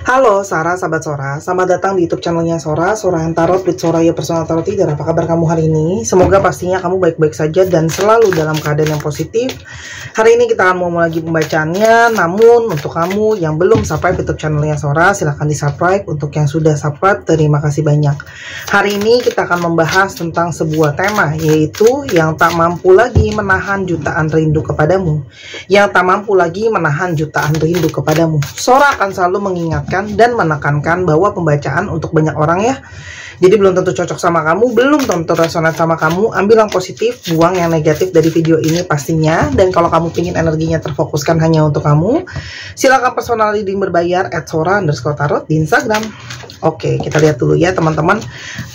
Halo Sarah, sahabat Sora, selamat datang di YouTube channelnya Sora, Sora yang Tarot with Soraya Personal Tarot Reader. Apa kabar kamu hari ini? Semoga pastinya kamu baik-baik saja dan selalu dalam keadaan yang positif. Hari ini kita akan mau lagi pembacaannya, namun untuk kamu yang belum subscribe YouTube channelnya Sora, silahkan di subscribe. Untuk yang sudah subscribe, terima kasih banyak. Hari ini kita akan membahas tentang sebuah tema, yaitu yang tak mampu lagi menahan jutaan rindu kepadamu. Yang tak mampu lagi menahan jutaan rindu kepadamu. Sora akan selalu mengingatkan dan menekankan bahwa pembacaan untuk banyak orang ya. Jadi belum tentu cocok sama kamu, belum tentu resonate sama kamu. Ambil yang positif, buang yang negatif dari video ini pastinya. Dan kalau kamu ingin energinya terfokuskan hanya untuk kamu, silakan personal reading berbayar @sora_tarot di Instagram. Oke, kita lihat dulu ya teman-teman.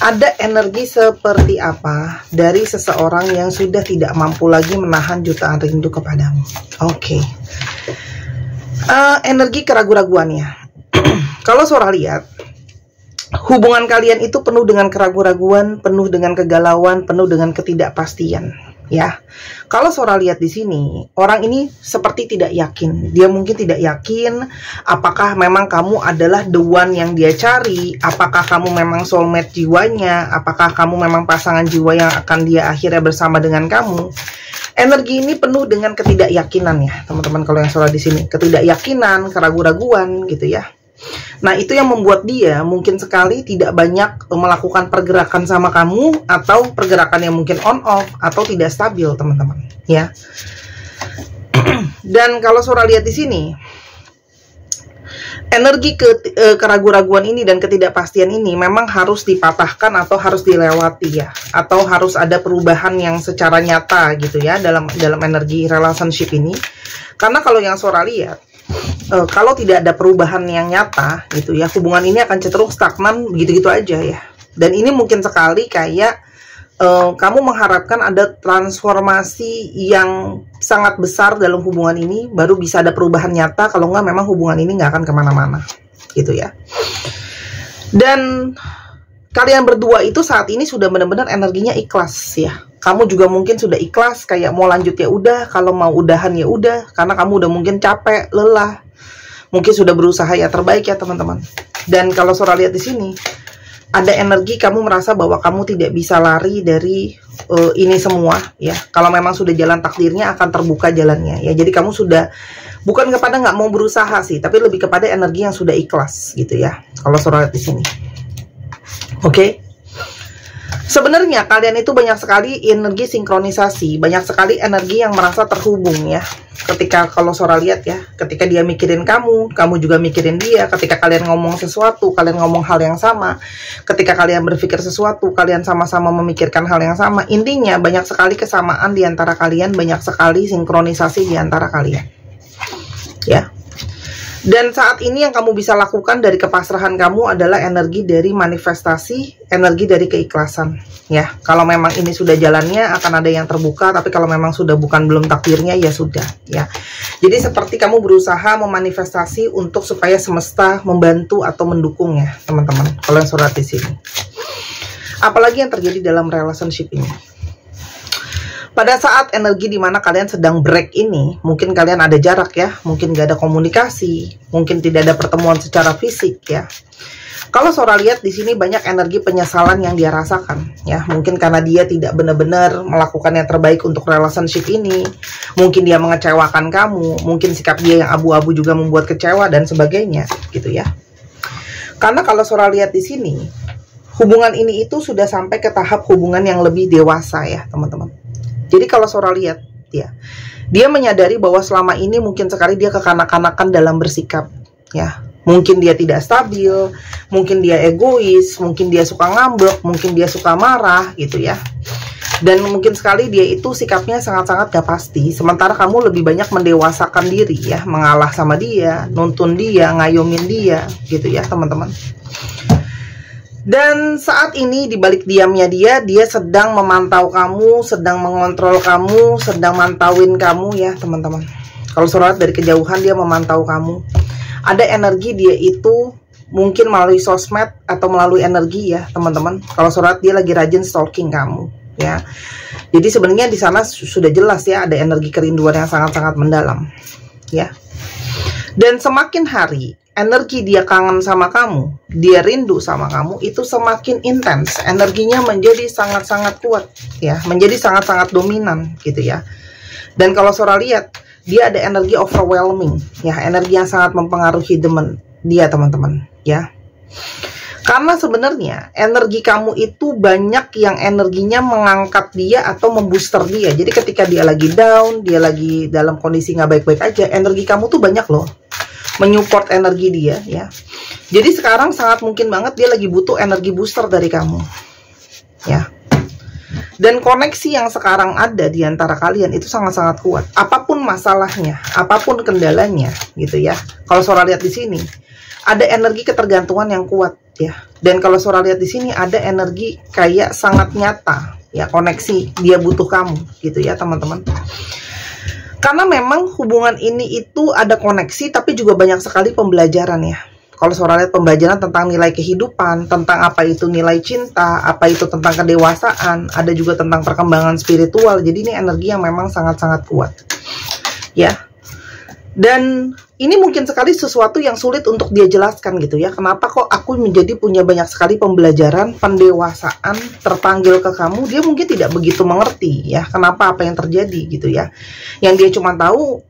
Ada energi seperti apa dari seseorang yang sudah tidak mampu lagi menahan jutaan rindu kepadamu. Oke. Energi keraguan-raguannya. Kalau Sora lihat, hubungan kalian itu penuh dengan keraguan-raguan, penuh dengan kegalauan, penuh dengan ketidakpastian, ya. Kalau Sora lihat di sini, orang ini seperti tidak yakin. Dia mungkin tidak yakin apakah memang kamu adalah the one yang dia cari, apakah kamu memang soulmate jiwanya, apakah kamu memang pasangan jiwa yang akan dia akhirnya bersama dengan kamu. Energi ini penuh dengan ketidakyakinan ya, teman-teman. Kalau yang Sora di sini, ketidakyakinan, keraguan-raguan gitu ya. Nah, itu yang membuat dia mungkin sekali tidak banyak melakukan pergerakan sama kamu, atau pergerakan yang mungkin on off atau tidak stabil, teman-teman, ya. Dan kalau Sora lihat di sini, energi keraguan-raguan ini dan ketidakpastian ini memang harus dipatahkan atau harus dilewati ya, atau harus ada perubahan yang secara nyata gitu ya dalam energi relationship ini. Karena kalau yang Sora lihat, kalau tidak ada perubahan yang nyata gitu ya, hubungan ini akan cenderung stagnan gitu-gitu aja ya. Dan ini mungkin sekali kayak kamu mengharapkan ada transformasi yang sangat besar dalam hubungan ini, baru bisa ada perubahan nyata. Kalau nggak, memang hubungan ini nggak akan kemana-mana gitu ya. Dan kalian berdua itu saat ini sudah benar-benar energinya ikhlas ya. Kamu juga mungkin sudah ikhlas, kayak mau lanjut ya udah, kalau mau udahan ya udah, karena kamu udah mungkin capek, lelah, mungkin sudah berusaha ya terbaik ya teman-teman. Dan kalau Sora lihat di sini, ada energi kamu merasa bahwa kamu tidak bisa lari dari ini semua ya. Kalau memang sudah jalan takdirnya, akan terbuka jalannya ya. Jadi kamu sudah bukan kepada nggak mau berusaha sih, tapi lebih kepada energi yang sudah ikhlas gitu ya. Kalau Sora lihat di sini, oke. Sebenarnya kalian itu banyak sekali energi sinkronisasi, banyak sekali energi yang merasa terhubung ya. Ketika kalau Sora lihat ya, ketika dia mikirin kamu, kamu juga mikirin dia. Ketika kalian ngomong sesuatu, kalian ngomong hal yang sama. Ketika kalian berpikir sesuatu, kalian sama-sama memikirkan hal yang sama. Intinya banyak sekali kesamaan di antara kalian, banyak sekali sinkronisasi di antara kalian. Ya. Dan saat ini yang kamu bisa lakukan dari kepasrahan kamu adalah energi dari manifestasi, energi dari keikhlasan ya. Kalau memang ini sudah jalannya, akan ada yang terbuka. Tapi kalau memang sudah belum takdirnya, ya sudah ya. Jadi seperti kamu berusaha memanifestasi untuk supaya semesta membantu atau mendukung ya teman-teman. Kalau yang surat di sini, apalagi yang terjadi dalam relationship ini. Pada saat energi dimana kalian sedang break ini, mungkin kalian ada jarak ya, mungkin gak ada komunikasi, mungkin tidak ada pertemuan secara fisik ya. Kalau Sora lihat di sini banyak energi penyesalan yang dia rasakan ya, mungkin karena dia tidak benar-benar melakukan yang terbaik untuk relationship ini, mungkin dia mengecewakan kamu, mungkin sikap dia yang abu-abu juga membuat kecewa dan sebagainya gitu ya. Karena kalau Sora lihat di sini, hubungan ini itu sudah sampai ke tahap hubungan yang lebih dewasa ya teman-teman. Jadi kalau Sora lihat ya, dia menyadari bahwa selama ini mungkin sekali dia kekanak-kanakan dalam bersikap ya. Mungkin dia tidak stabil, mungkin dia egois, mungkin dia suka ngambek, mungkin dia suka marah gitu ya. Dan mungkin sekali dia itu sikapnya sangat-sangat gak pasti. Sementara kamu lebih banyak mendewasakan diri ya, mengalah sama dia, nuntun dia, ngayomin dia gitu ya teman-teman. Dan saat ini di balik diamnya dia sedang memantau kamu, sedang mengontrol kamu, sedang mantauin kamu ya teman-teman. Kalau Sora dari kejauhan dia memantau kamu. Ada energi dia itu mungkin melalui sosmed atau melalui energi ya teman-teman. Kalau Sora dia lagi rajin stalking kamu ya. Jadi sebenarnya di sana sudah jelas ya ada energi kerinduan yang sangat-sangat mendalam ya. Dan semakin hari energi dia kangen sama kamu, dia rindu sama kamu, itu semakin intens, energinya menjadi sangat-sangat kuat ya, menjadi sangat-sangat dominan gitu ya. Dan kalau Sora lihat, dia ada energi overwhelming ya, energi yang sangat mempengaruhi dia teman-teman ya. Karena sebenarnya energi kamu itu banyak yang energinya mengangkat dia atau membooster dia. Jadi ketika dia lagi down, dia lagi dalam kondisi nggak baik-baik aja, energi kamu tuh banyak loh menyupport energi dia ya. Jadi sekarang sangat mungkin banget dia lagi butuh energi booster dari kamu ya. Dan koneksi yang sekarang ada di antara kalian itu sangat-sangat kuat. Apapun masalahnya, apapun kendalanya gitu ya. Kalau Sora lihat di sini ada energi ketergantungan yang kuat ya. Dan kalau Sora lihat di sini ada energi kayak sangat nyata ya, koneksi dia butuh kamu gitu ya teman-teman. Karena memang hubungan ini itu ada koneksi, tapi juga banyak sekali pembelajaran ya. Kalau Sora lihat pembelajaran tentang nilai kehidupan, tentang apa itu nilai cinta, apa itu tentang kedewasaan, ada juga tentang perkembangan spiritual. Jadi ini energi yang memang sangat-sangat kuat ya. Dan ini mungkin sekali sesuatu yang sulit untuk dia jelaskan gitu ya. Kenapa kok aku menjadi punya banyak sekali pembelajaran, pendewasaan, terpanggil ke kamu. Dia mungkin tidak begitu mengerti ya, kenapa apa yang terjadi gitu ya. Yang dia cuma tahu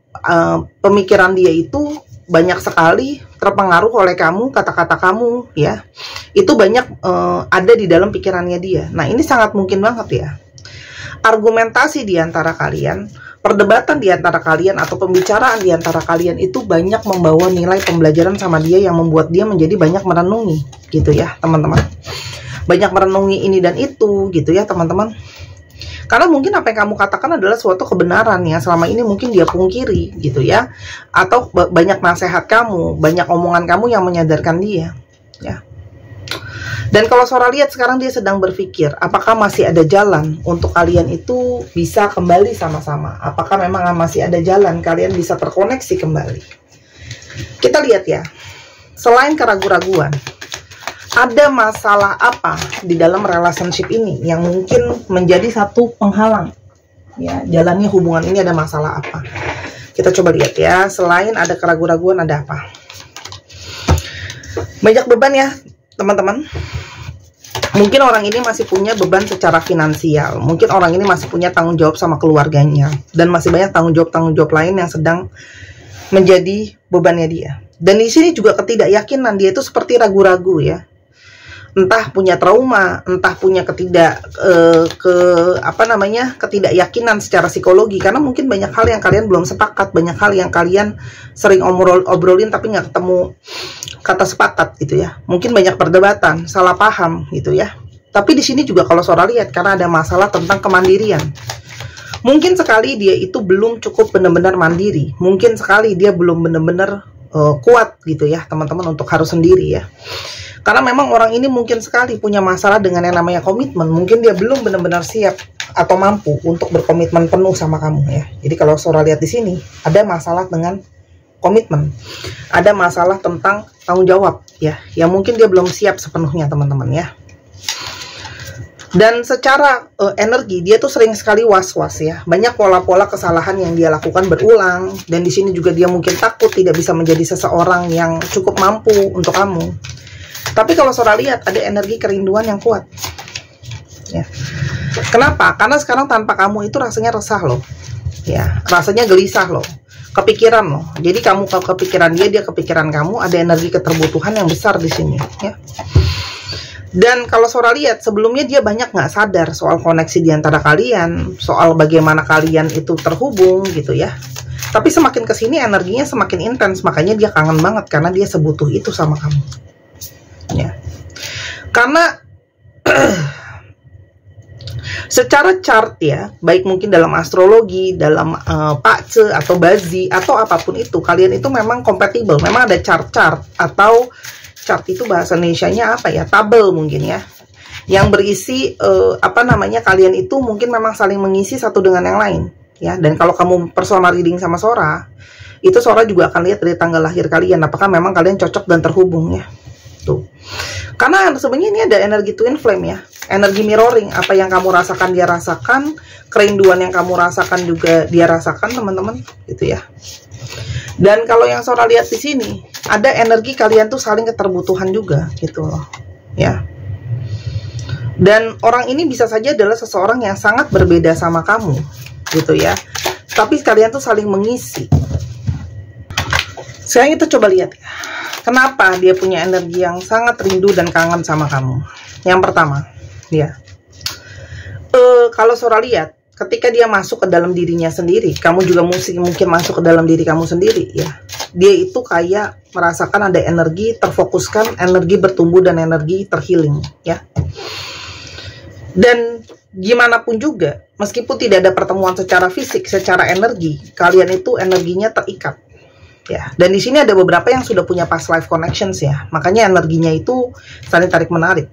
pemikiran dia itu banyak sekali terpengaruh oleh kamu, kata-kata kamu ya. Itu banyak ada di dalam pikirannya dia. Nah ini sangat mungkin banget ya. Argumentasi di antara kalian, perdebatan di antara kalian atau pembicaraan di antara kalian itu banyak membawa nilai pembelajaran sama dia yang membuat dia menjadi banyak merenungi gitu ya teman-teman. Banyak merenungi ini dan itu gitu ya teman-teman. Karena mungkin apa yang kamu katakan adalah suatu kebenaran yang selama ini mungkin dia pungkiri gitu ya. Atau banyak nasihat kamu, banyak omongan kamu yang menyadarkan dia ya. Dan kalau Sora lihat sekarang dia sedang berpikir, apakah masih ada jalan untuk kalian itu bisa kembali sama-sama? Apakah memang masih ada jalan kalian bisa terkoneksi kembali? Kita lihat ya, selain keraguan-raguan, ada masalah apa di dalam relationship ini yang mungkin menjadi satu penghalang? Ya, jalannya hubungan ini ada masalah apa? Kita coba lihat ya, selain ada keraguan-raguan ada apa? Banyak beban ya, teman-teman. Mungkin orang ini masih punya beban secara finansial, mungkin orang ini masih punya tanggung jawab sama keluarganya, dan masih banyak tanggung jawab lain yang sedang menjadi bebannya dia. Dan di sini juga ketidakyakinan dia itu seperti ragu-ragu ya. Entah punya trauma, entah punya ketidakyakinan secara psikologi, karena mungkin banyak hal yang kalian belum sepakat, banyak hal yang kalian sering obrolin tapi nggak ketemu kata sepakat gitu ya. Mungkin banyak perdebatan, salah paham gitu ya. Tapi di sini juga kalau Sora lihat karena ada masalah tentang kemandirian. Mungkin sekali dia itu belum cukup benar-benar mandiri. Mungkin sekali dia belum benar-benar kuat gitu ya, teman-teman, untuk harus sendiri ya. Karena memang orang ini mungkin sekali punya masalah dengan yang namanya komitmen. Mungkin dia belum benar-benar siap atau mampu untuk berkomitmen penuh sama kamu ya. Jadi kalau Sora lihat di sini ada masalah dengan komitmen, ada masalah tentang tanggung jawab ya, yang mungkin dia belum siap sepenuhnya teman-teman ya. Dan secara energi dia tuh sering sekali was-was ya, banyak pola-pola kesalahan yang dia lakukan berulang, dan di sini juga dia mungkin takut tidak bisa menjadi seseorang yang cukup mampu untuk kamu. Tapi kalau Sora lihat ada energi kerinduan yang kuat ya. Kenapa? Karena sekarang tanpa kamu itu rasanya resah loh ya, rasanya gelisah loh, kepikiran loh. Jadi kamu kepikiran dia kepikiran kamu, ada energi keterbutuhan yang besar di sini ya. Dan kalau Sora lihat sebelumnya dia banyak nggak sadar soal koneksi di antara kalian, soal bagaimana kalian itu terhubung gitu ya. Tapi semakin kesini energinya semakin intens, makanya dia kangen banget karena dia sebutuh itu sama kamu ya. Karena secara chart ya, baik mungkin dalam astrologi, dalam pace atau bazi atau apapun itu, kalian itu memang compatible. Memang ada chart-chart, atau chart itu bahasa Indonesianya apa ya, tabel mungkin ya, yang berisi kalian itu mungkin memang saling mengisi satu dengan yang lain ya. Dan kalau kamu personal reading sama Sora, itu Sora juga akan lihat dari tanggal lahir kalian, apakah memang kalian cocok dan terhubung ya. Tuh. Karena sebenarnya ini ada energi twin flame ya, energi mirroring. Apa yang kamu rasakan dia rasakan, kerinduan yang kamu rasakan juga dia rasakan teman-teman gitu ya. Dan kalau yang Sora lihat di sini, ada energi kalian tuh saling keterbutuhan juga gitu loh, ya. Dan orang ini bisa saja adalah seseorang yang sangat berbeda sama kamu, gitu ya. Tapi kalian tuh saling mengisi. Sekarang kita coba lihat ya, kenapa dia punya energi yang sangat rindu dan kangen sama kamu. Yang pertama, ya, kalau Sora lihat, ketika dia masuk ke dalam dirinya sendiri, kamu juga mungkin masuk ke dalam diri kamu sendiri, ya. Dia itu kayak merasakan ada energi terfokuskan, energi bertumbuh, dan energi terhealing, ya. Dan gimana pun juga, meskipun tidak ada pertemuan secara fisik, secara energi, kalian itu energinya terikat, ya. Dan di sini ada beberapa yang sudah punya past life connections, ya. Makanya energinya itu saling tarik menarik.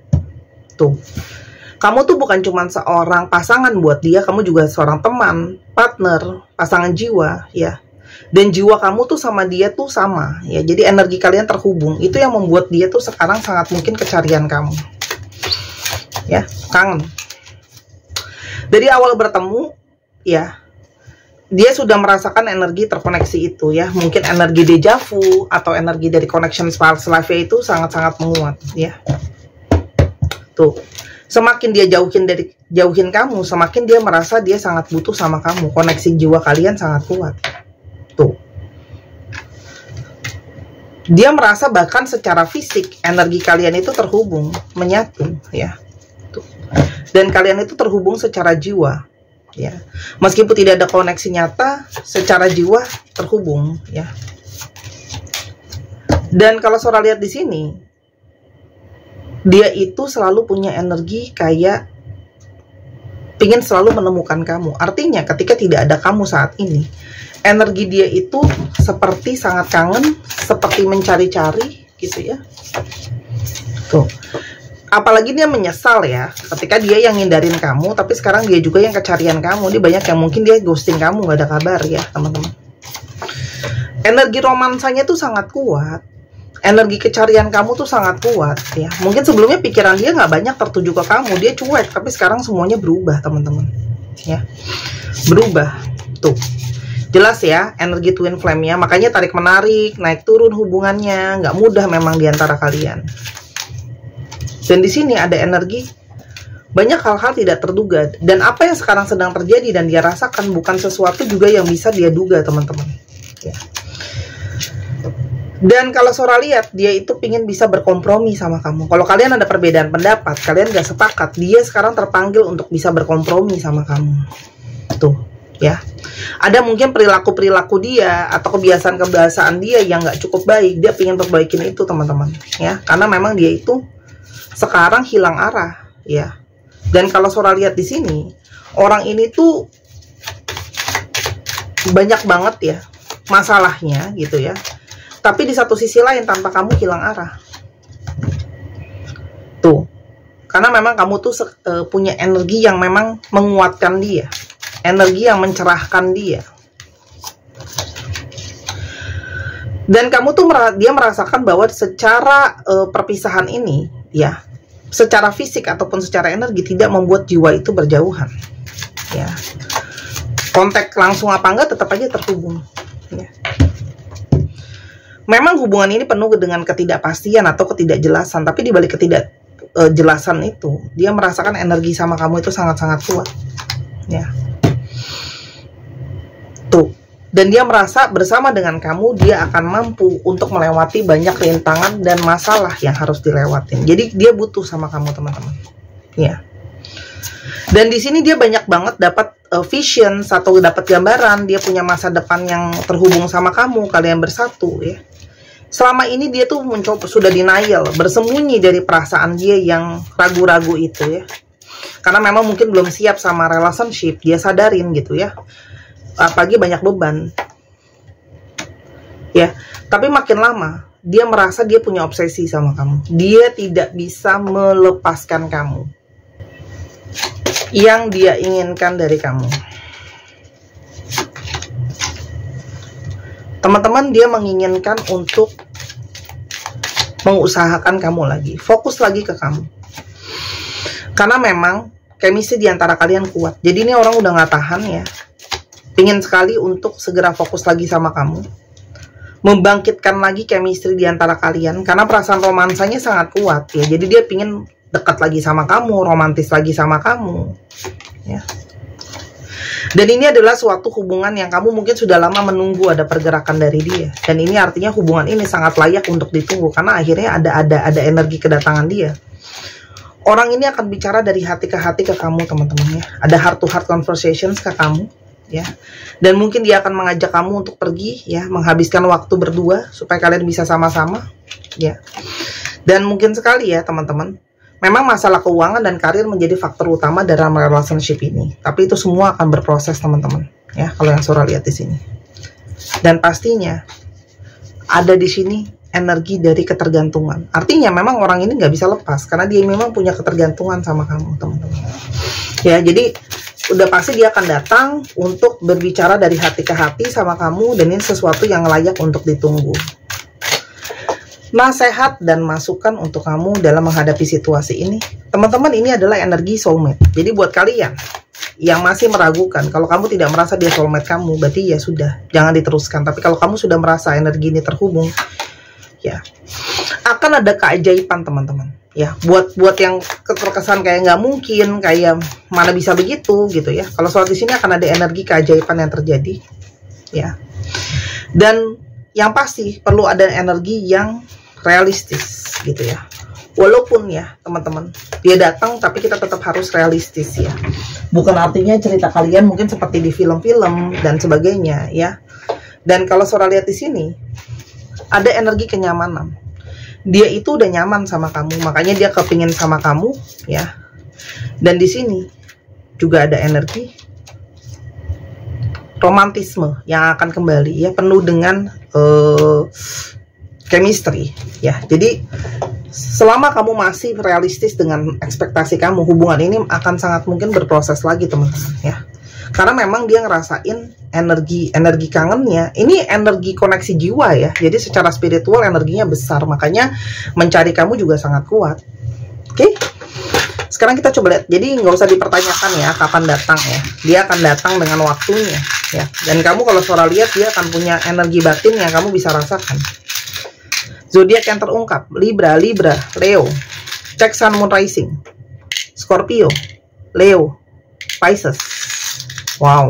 Tuh. Kamu tuh bukan cuma seorang pasangan buat dia, kamu juga seorang teman, partner, pasangan jiwa, ya. Dan jiwa kamu tuh sama dia tuh sama, ya. Jadi energi kalian terhubung. Itu yang membuat dia tuh sekarang sangat mungkin kecarian kamu, ya, kangen. Dari awal bertemu, ya, dia sudah merasakan energi terkoneksi itu, ya. Mungkin energi deja vu atau energi dari connection past life itu sangat-sangat menguat, ya. Tuh. Semakin dia jauhin kamu, semakin dia merasa dia sangat butuh sama kamu. Koneksi jiwa kalian sangat kuat. Tuh. Dia merasa bahkan secara fisik energi kalian itu terhubung, menyatu, ya. Tuh. Dan kalian itu terhubung secara jiwa, ya. Meskipun tidak ada koneksi nyata, secara jiwa terhubung, ya. Dan kalau Sora lihat di sini, dia itu selalu punya energi kayak pingin selalu menemukan kamu. Artinya ketika tidak ada kamu saat ini, energi dia itu seperti sangat kangen, seperti mencari-cari gitu, ya. Tuh. Apalagi dia menyesal, ya, ketika dia yang ngindarin kamu, tapi sekarang dia juga yang kecarian kamu. Dia banyak yang mungkin dia ghosting kamu, gak ada kabar, ya, teman-teman. Energi romansanya tuh sangat kuat. Energi kecarian kamu tuh sangat kuat, ya. Mungkin sebelumnya pikiran dia nggak banyak tertuju ke kamu, dia cuek, tapi sekarang semuanya berubah, teman-teman, ya. Berubah, tuh. Jelas ya, energi twin flame-nya, makanya tarik menarik, naik turun hubungannya, nggak mudah memang diantara kalian. Dan di sini ada energi banyak hal-hal tidak terduga, dan apa yang sekarang sedang terjadi dan dia rasakan bukan sesuatu juga yang bisa dia duga, teman-teman, ya. Dan kalau Sora lihat, dia itu pingin bisa berkompromi sama kamu. Kalau kalian ada perbedaan pendapat, kalian gak sepakat, dia sekarang terpanggil untuk bisa berkompromi sama kamu. Tuh, ya. Ada mungkin perilaku-perilaku dia atau kebiasaan-kebiasaan dia yang gak cukup baik, dia pingin perbaikin itu, teman-teman, ya. Karena memang dia itu sekarang hilang arah, ya. Dan kalau Sora lihat di sini, orang ini tuh banyak banget, ya, masalahnya gitu, ya. Tapi di satu sisi lain tanpa kamu hilang arah. Tuh. Karena memang kamu tuh punya energi yang memang menguatkan dia. Energi yang mencerahkan dia. Dan kamu tuh dia merasakan bahwa secara perpisahan ini, ya, secara fisik ataupun secara energi tidak membuat jiwa itu berjauhan, ya. Kontak langsung apa enggak tetap aja terhubung, ya. Memang hubungan ini penuh dengan ketidakpastian atau ketidakjelasan, tapi di balik ketidakjelasan itu, dia merasakan energi sama kamu itu sangat-sangat kuat, ya. Tuh. Dan dia merasa bersama dengan kamu, dia akan mampu untuk melewati banyak rintangan dan masalah yang harus dilewatin. Jadi dia butuh sama kamu, teman-teman, ya. Dan di sini dia banyak banget dapat vision atau dapat gambaran, dia punya masa depan yang terhubung sama kamu, kalian bersatu, ya. Selama ini dia tuh mencoba, sudah denial, bersembunyi dari perasaan dia yang ragu-ragu itu, ya. Karena memang mungkin belum siap sama relationship, dia sadarin gitu, ya. Apalagi banyak beban, ya. Tapi makin lama dia merasa dia punya obsesi sama kamu, dia tidak bisa melepaskan kamu yang dia inginkan dari kamu. Teman-teman, dia menginginkan untuk mengusahakan kamu lagi, fokus lagi ke kamu. Karena memang chemistry di antara kalian kuat. Jadi ini orang udah gak tahan, ya. Pingin sekali untuk segera fokus lagi sama kamu. membangkitkan lagi chemistry di antara kalian, karena perasaan romansanya sangat kuat ya. Jadi dia pingin dekat lagi sama kamu, romantis lagi sama kamu ya. Dan ini adalah suatu hubungan yang kamu mungkin sudah lama menunggu ada pergerakan dari dia. Dan ini artinya hubungan ini sangat layak untuk ditunggu, karena akhirnya ada energi kedatangan dia. Orang ini akan bicara dari hati ke kamu, teman-teman ya. Ada heart to heart conversations ke kamu ya. Dan mungkin dia akan mengajak kamu untuk pergi ya, menghabiskan waktu berdua supaya kalian bisa sama-sama ya. Dan mungkin sekali ya teman-teman, memang masalah keuangan dan karir menjadi faktor utama dalam relationship ini. Tapi itu semua akan berproses teman-teman ya, kalau yang Sora lihat di sini. Dan pastinya ada di sini energi dari ketergantungan. Artinya memang orang ini nggak bisa lepas karena dia memang punya ketergantungan sama kamu, teman-teman. Ya, jadi udah pasti dia akan datang untuk berbicara dari hati ke hati sama kamu, dan ini sesuatu yang layak untuk ditunggu. Nasihat dan masukan untuk kamu dalam menghadapi situasi ini, teman-teman, ini adalah energi soulmate. Jadi buat kalian yang masih meragukan, kalau kamu tidak merasa dia soulmate kamu, berarti ya sudah, jangan diteruskan. Tapi kalau kamu sudah merasa energi ini terhubung, ya akan ada keajaiban teman-teman ya. Buat yang terkesan kayak nggak mungkin, kayak mana bisa begitu gitu ya, kalau soal di sini akan ada energi keajaiban yang terjadi ya. Dan yang pasti perlu ada energi yang realistis gitu ya. Walaupun ya teman-teman dia datang, tapi kita tetap harus realistis ya. Bukan artinya cerita kalian mungkin seperti di film-film dan sebagainya ya. Dan kalau Sora lihat di sini ada energi kenyamanan. Dia itu udah nyaman sama kamu, makanya dia kepingin sama kamu ya. Dan di sini juga ada energi romantisme yang akan kembali ya, penuh dengan chemistry ya. Jadi selama kamu masih realistis dengan ekspektasi kamu, hubungan ini akan sangat mungkin berproses lagi teman-teman ya. Karena memang dia ngerasain energi kangennya. Ini energi koneksi jiwa ya. Jadi secara spiritual energinya besar, makanya mencari kamu juga sangat kuat. Oke. Sekarang kita coba lihat. Jadi nggak usah dipertanyakan ya kapan datang ya. Dia akan datang dengan waktunya ya. Dan kamu kalau Sora lihat, dia akan punya energi batin yang kamu bisa rasakan. Zodiak yang terungkap: Libra, Leo. Cek Sun, Moon, Rising. Scorpio, Leo, Pisces. Wow,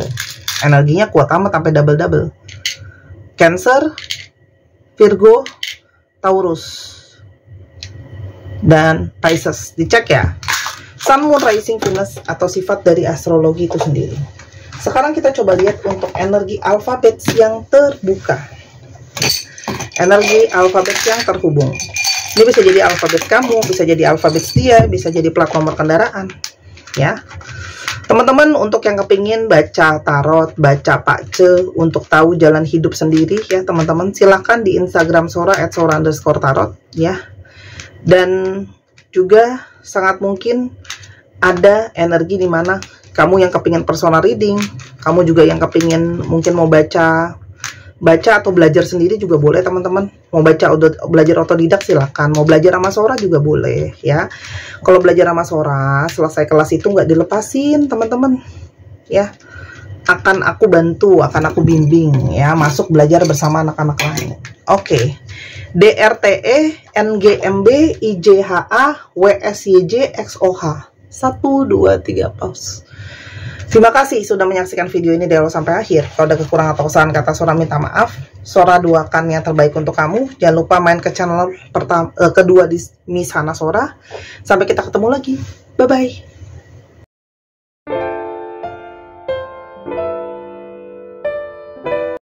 energinya kuat amat sampai double-double. Cancer, Virgo, Taurus, dan Pisces. Dicek ya. Sun, Moon, Rising, Venus atau sifat dari astrologi itu sendiri. Sekarang kita coba lihat untuk energi alfabet yang terbuka. Energi alfabet yang terhubung. Ini bisa jadi alfabet kamu, bisa jadi alfabet dia, bisa jadi plat nomor kendaraan. Ya. Teman-teman, untuk yang kepingin baca tarot, baca pakce, untuk tahu jalan hidup sendiri ya teman-teman, silahkan di Instagram Sora @sora_tarot ya. Dan juga sangat mungkin ada energi di mana kamu yang kepingin personal reading, kamu juga yang kepingin mungkin mau baca atau belajar sendiri juga boleh teman-teman. Mau belajar otodidak silakan, mau belajar sama Sora juga boleh ya. Kalau belajar sama Sora selesai kelas itu nggak dilepasin teman-teman ya, akan aku bantu, akan aku bimbing ya, masuk belajar bersama anak-anak lain. Oke. DRTE NGMB IJHA WSYJ XOH 1 2 3 pause. Terima kasih sudah menyaksikan video ini dari awal sampai akhir. Kalau ada kekurangan atau kesalahan kata, Sora minta maaf. Sora doakan yang terbaik untuk kamu. Jangan lupa main ke channel kedua di Miss Hana Sora. Sampai kita ketemu lagi. Bye-bye.